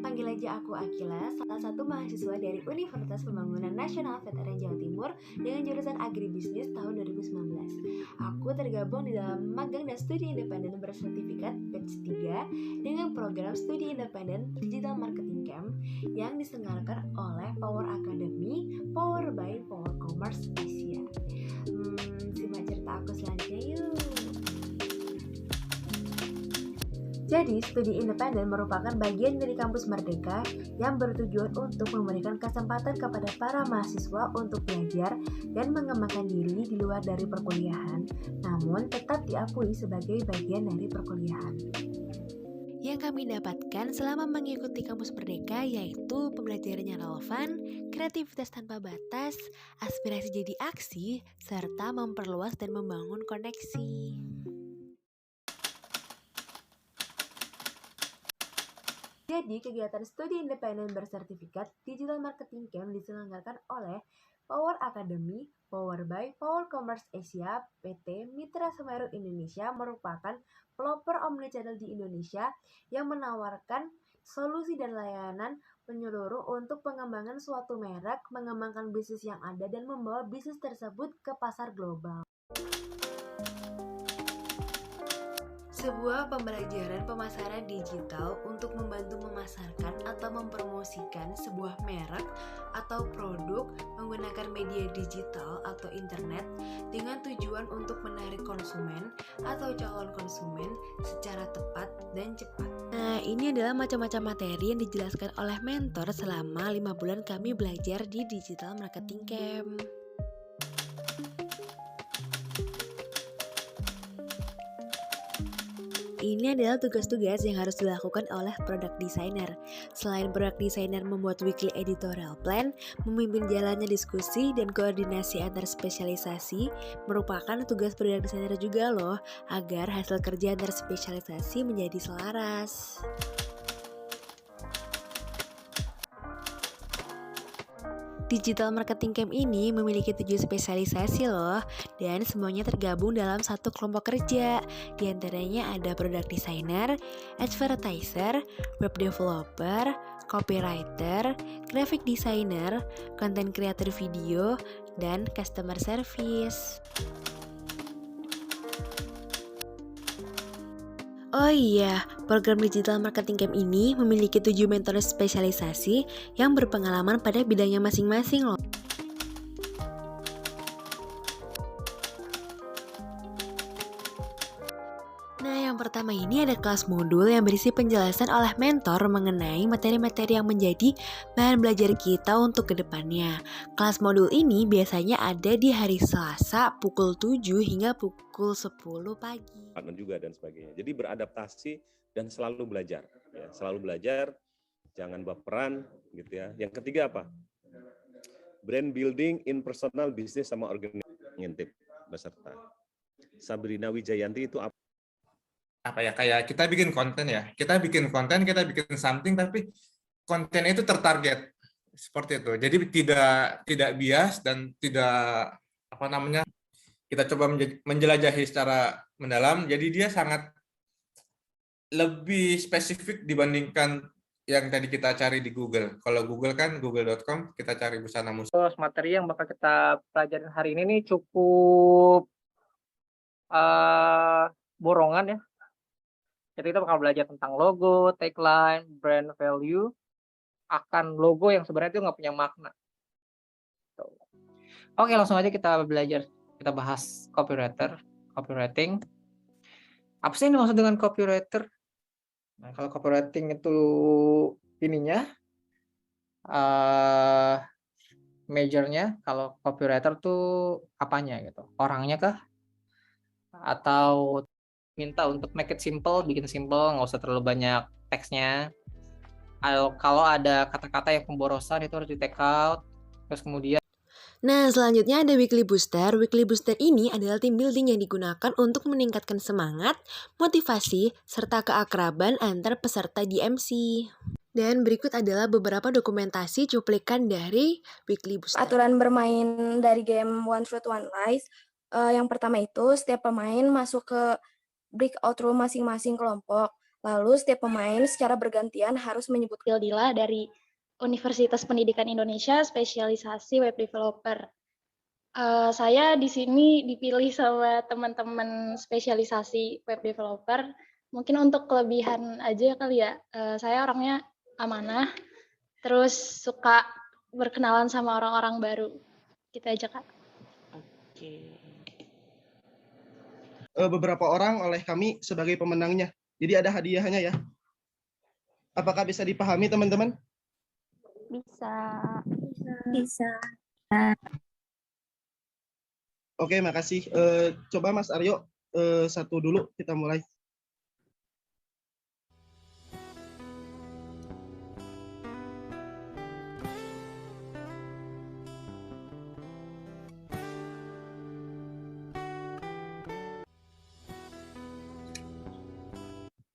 Panggil aja aku Akila, salah satu mahasiswa dari Universitas Pembangunan Nasional Veteran Jawa Timur dengan jurusan Agribisnis tahun 2019. Aku tergabung di dalam magang dan studi independen bersertifikat batch 3 dengan program studi independen Digital Marketing Camp yang diselenggarakan oleh Power Academy, Power by Power Commerce Asia. Simak cerita aku selanjutnya yuk. Jadi, studi independen merupakan bagian dari kampus Merdeka yang bertujuan untuk memberikan kesempatan kepada para mahasiswa untuk belajar dan mengembangkan diri di luar dari perkuliahan, namun tetap diakui sebagai bagian dari perkuliahan. Yang kami dapatkan selama mengikuti kampus Merdeka yaitu pembelajaran yang relevan, kreativitas tanpa batas, aspirasi jadi aksi, serta memperluas dan membangun koneksi. Jadi, kegiatan studi independen bersertifikat Digital Marketing Camp diselenggarakan oleh Power Academy, Power by Power Commerce Asia, PT Mitra Semeru Indonesia merupakan pelopor omnichannel di Indonesia yang menawarkan solusi dan layanan menyeluruh untuk pengembangan suatu merek, mengembangkan bisnis yang ada, dan membawa bisnis tersebut ke pasar global. Sebuah pembelajaran pemasaran digital untuk membantu memasarkan atau mempromosikan sebuah merek atau produk menggunakan media digital atau internet dengan tujuan untuk menarik konsumen atau calon konsumen secara tepat dan cepat. Nah, ini adalah macam-macam materi yang dijelaskan oleh mentor selama 5 bulan kami belajar di Digital Marketing Camp. Ini adalah tugas-tugas yang harus dilakukan oleh product designer. Selain product designer membuat weekly editorial plan, memimpin jalannya diskusi dan koordinasi antar spesialisasi merupakan tugas product designer juga loh, agar hasil kerja antar spesialisasi menjadi selaras. Digital Marketing Camp ini memiliki 7 spesialisasi loh, dan semuanya tergabung dalam satu kelompok kerja. Di antaranya ada product designer, advertiser, web developer, copywriter, graphic designer, content creator video, dan customer service. Oh iya, program Digital Marketing Camp ini memiliki 7 mentor spesialisasi yang berpengalaman pada bidangnya masing-masing loh. Nah, yang pertama ini ada kelas modul yang berisi penjelasan oleh mentor mengenai materi-materi yang menjadi bahan belajar kita untuk kedepannya. Kelas modul ini biasanya ada di hari Selasa pukul 7 hingga pukul 10 pagi. Partner juga dan sebagainya. Jadi beradaptasi dan selalu belajar. Ya, selalu belajar, jangan baperan gitu ya. Yang ketiga apa? Brand building in personal business sama organisasi ngintip beserta. Sabrina Wijayanti itu apa ya, kayak kita bikin konten ya, kita bikin something, tapi konten itu tertarget seperti itu. Jadi tidak bias dan tidak kita coba menjelajahi secara mendalam. Jadi dia sangat lebih spesifik dibandingkan yang tadi kita cari di Google. Kalau Google kan google.com, kita cari busana musik. Terus materi yang bakal kita pelajarin hari ini nih cukup borongan ya. Jadi kita bakal belajar tentang logo, tagline, brand value, akan logo yang sebenarnya itu nggak punya makna. Oke, langsung aja kita belajar. Kita bahas copywriting. Apa sih yang dimaksud dengan copywriter? Nah, kalau copywriting itu ininya, majornya, kalau copywriter tuh apanya gitu? Orangnya kah? Atau minta untuk make it simple, bikin simple, nggak usah terlalu banyak teksnya. Kalau ada kata-kata yang pemborosan itu harus di take out. Terus kemudian Nah, selanjutnya ada Weekly Booster. Weekly Booster ini adalah tim building yang digunakan untuk meningkatkan semangat, motivasi, serta keakraban antar peserta di MC. Dan berikut adalah beberapa dokumentasi cuplikan dari Weekly Booster. Aturan bermain dari game One Truth One Lies. Yang pertama itu setiap pemain masuk ke breakout room masing-masing kelompok. Lalu setiap pemain secara bergantian harus menyebutkan Dila dari Universitas Pendidikan Indonesia, spesialisasi web developer. Saya di sini dipilih sama teman-teman spesialisasi web developer. Mungkin untuk kelebihan aja kali ya. Saya orangnya amanah, terus suka berkenalan sama orang-orang baru. Gitu aja, Kak. Oke. Beberapa orang oleh kami sebagai pemenangnya. Jadi ada hadiahnya ya. Apakah bisa dipahami teman-teman? Bisa. bisa. Oke, makasih. Coba Mas Aryo satu dulu kita mulai.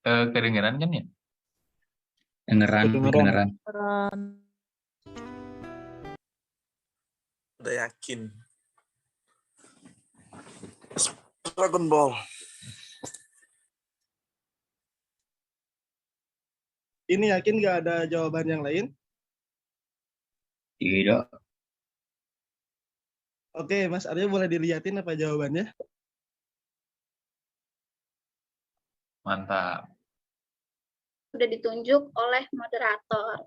Kedengeran kan ya? Kedengeran. Udah yakin. Dragon Ball. Ini yakin nggak ada jawaban yang lain? Tidak. Oke, Mas Aryo boleh dilihatin apa jawabannya? Mantap. Sudah ditunjuk oleh moderator.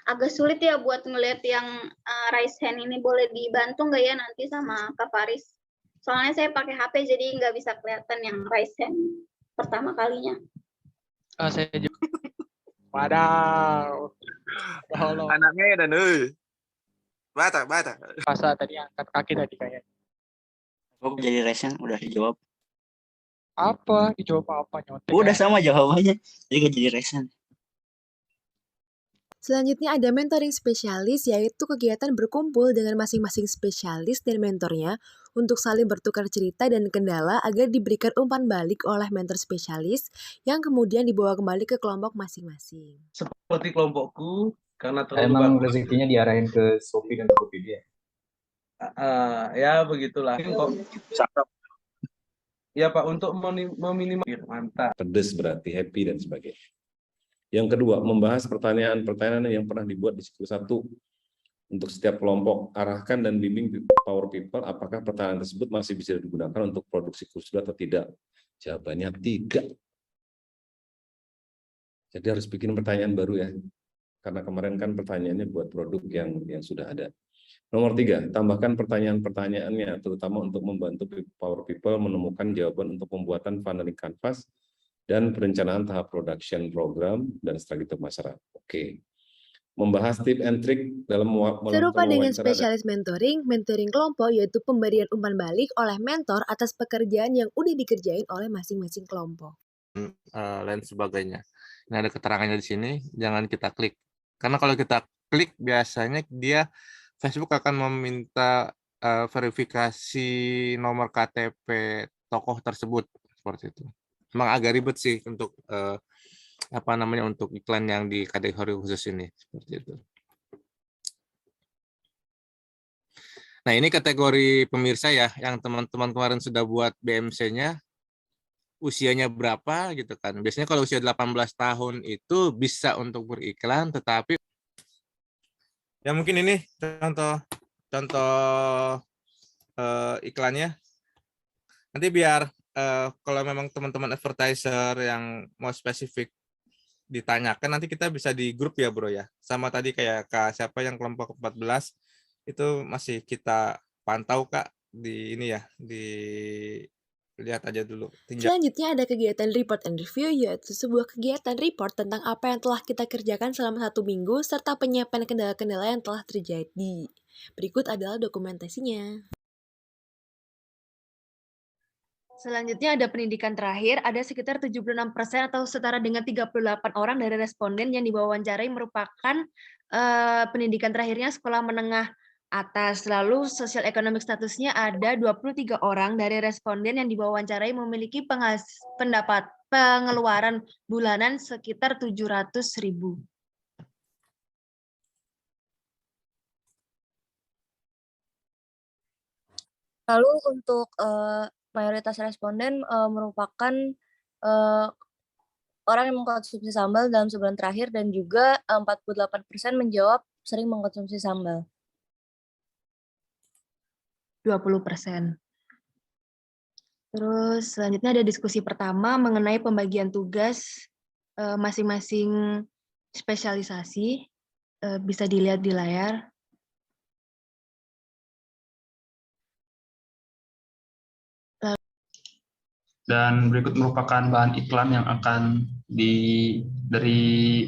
Agak sulit ya buat ngelihat yang raise hand ini. Boleh dibantu nggak ya nanti sama Kak Faris? Soalnya saya pakai HP jadi nggak bisa kelihatan yang raise hand pertama kalinya. Saya juga. Wadaw. Halo. Anaknya ya dan bata. Masa tadi angkat kaki tadi kayaknya. Oh, jadi resen udah dijawab. Apa? Dijawab apa nyontek? Udah sama jawabannya. Jadi gak jadi resen. Selanjutnya ada mentoring spesialis, yaitu kegiatan berkumpul dengan masing-masing spesialis dan mentornya untuk saling bertukar cerita dan kendala agar diberikan umpan balik oleh mentor spesialis yang kemudian dibawa kembali ke kelompok masing-masing. Seperti kelompokku, karena terlalu Emang bagus. rezekinya diarahin ke Shopee dan Tokopedia. Ya begitulah. Kok ya Pak, untuk meminimalisir, mantap. Pedes berarti happy dan sebagainya. Yang kedua, membahas pertanyaan-pertanyaan yang pernah dibuat di siklus 1 untuk setiap kelompok. Arahkan dan bimbing Power People apakah pertanyaan tersebut masih bisa digunakan untuk produksi kursus atau tidak. Jawabannya tidak. Jadi harus bikin pertanyaan baru ya. Karena kemarin kan pertanyaannya buat produk yang sudah ada. Nomor 3, tambahkan pertanyaan-pertanyaannya, terutama untuk membantu Power People menemukan jawaban untuk pembuatan funneling canvas dan perencanaan tahap production program dan strategi pemasaran. Oke. Membahas tip and trick dalam Serupa dengan spesialis mentoring kelompok yaitu pemberian umpan balik oleh mentor atas pekerjaan yang udah dikerjain oleh masing-masing kelompok. Lain sebagainya. Nah, ada keterangannya di sini, jangan kita klik. Karena kalau kita klik, biasanya dia Facebook akan meminta verifikasi nomor KTP tokoh tersebut, seperti itu. Memang agak ribet sih untuk untuk iklan yang di kategori khusus ini, seperti itu. Nah, ini kategori pemirsa ya, yang teman-teman kemarin sudah buat BMC-nya. Usianya berapa gitu kan. Biasanya kalau usia 18 tahun itu bisa untuk beriklan, tetapi ya mungkin ini contoh iklannya. Nanti biar kalau memang teman-teman advertiser yang mau spesifik ditanyakan, nanti kita bisa di grup ya bro ya. Sama tadi kayak Kak siapa yang kelompok 14 itu masih kita pantau Kak di ini ya, di lihat aja dulu. Selanjutnya ada kegiatan report and review, yaitu sebuah kegiatan report tentang apa yang telah kita kerjakan selama 1 minggu serta penyiapan kendala-kendala yang telah terjadi. Berikut adalah dokumentasinya. Selanjutnya ada pendidikan terakhir, ada sekitar 76% atau setara dengan 38 orang dari responden yang diwawancarai merupakan pendidikan terakhirnya sekolah menengah atas. Lalu sosial ekonomik statusnya ada 23 orang dari responden yang diwawancarai memiliki pengeluaran bulanan sekitar 700.000. Lalu untuk mayoritas responden merupakan orang yang mengkonsumsi sambal dalam sebulan terakhir dan juga 48% menjawab sering mengkonsumsi sambal. 20%. Terus selanjutnya ada diskusi pertama mengenai pembagian tugas masing-masing spesialisasi. Bisa dilihat di layar. Dan berikut merupakan bahan iklan yang akan dari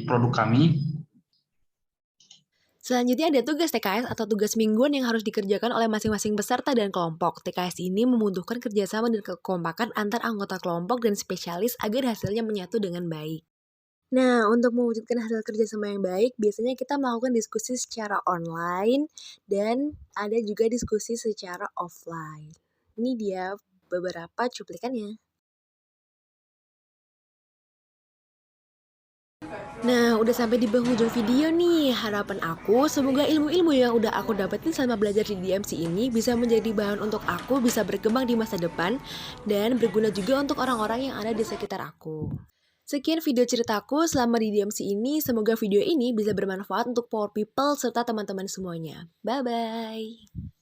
produk kami. Selanjutnya ada tugas TKS atau tugas mingguan yang harus dikerjakan oleh masing-masing peserta dan kelompok. TKS ini membutuhkan kerjasama dan kekompakan antar anggota kelompok dan spesialis agar hasilnya menyatu dengan baik. Nah, untuk mewujudkan hasil kerjasama yang baik, biasanya kita melakukan diskusi secara online dan ada juga diskusi secara offline. Ini dia beberapa cuplikannya. Nah, udah sampai di penghujung video nih. Harapan aku, semoga ilmu-ilmu yang udah aku dapetin selama belajar di DMC ini bisa menjadi bahan untuk aku bisa berkembang di masa depan dan berguna juga untuk orang-orang yang ada di sekitar aku. Sekian video ceritaku selama di DMC ini. Semoga video ini bisa bermanfaat untuk power people serta teman-teman semuanya. Bye-bye.